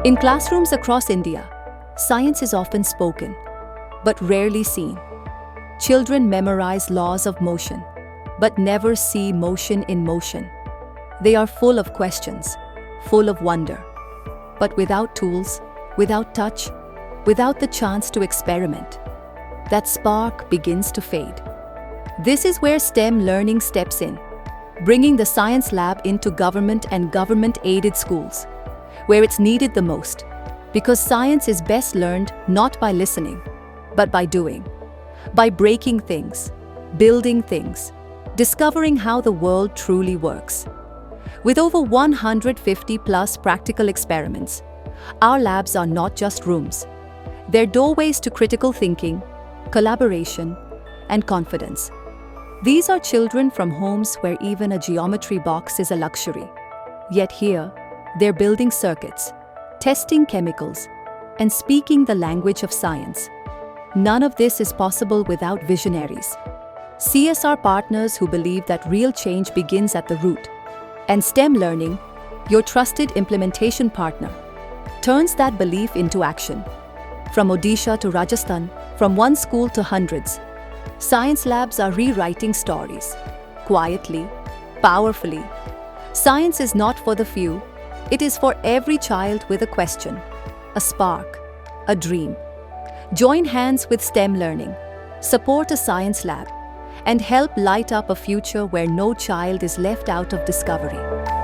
In classrooms across India, science is often spoken, but rarely seen. Children memorize laws of motion, but never see motion in motion. They are full of questions, full of wonder. But without tools, without touch, without the chance to experiment, that spark begins to fade. This is where STEM learning steps in, bringing the science lab into government and government-aided schools, where it's needed the most, because science is best learned not by listening, but by doing, by breaking things, building things, discovering how the world truly works. With over 150 plus practical experiments, our labs are not just rooms. They're doorways to critical thinking, collaboration, and confidence. These are children from homes where even a geometry box is a luxury. Yet here, they're building circuits, testing chemicals, and speaking the language of science. None of this is possible without visionaries, CSR partners who believe that real change begins at the root. And STEM Learning, your trusted implementation partner, turns that belief into action. From Odisha to Rajasthan, from one school to hundreds, science labs are rewriting stories, quietly, powerfully. Science is not for the few, it is for every child with a question, a spark, a dream. Join hands with STEM Learning, support a science lab, and help light up a future where no child is left out of discovery.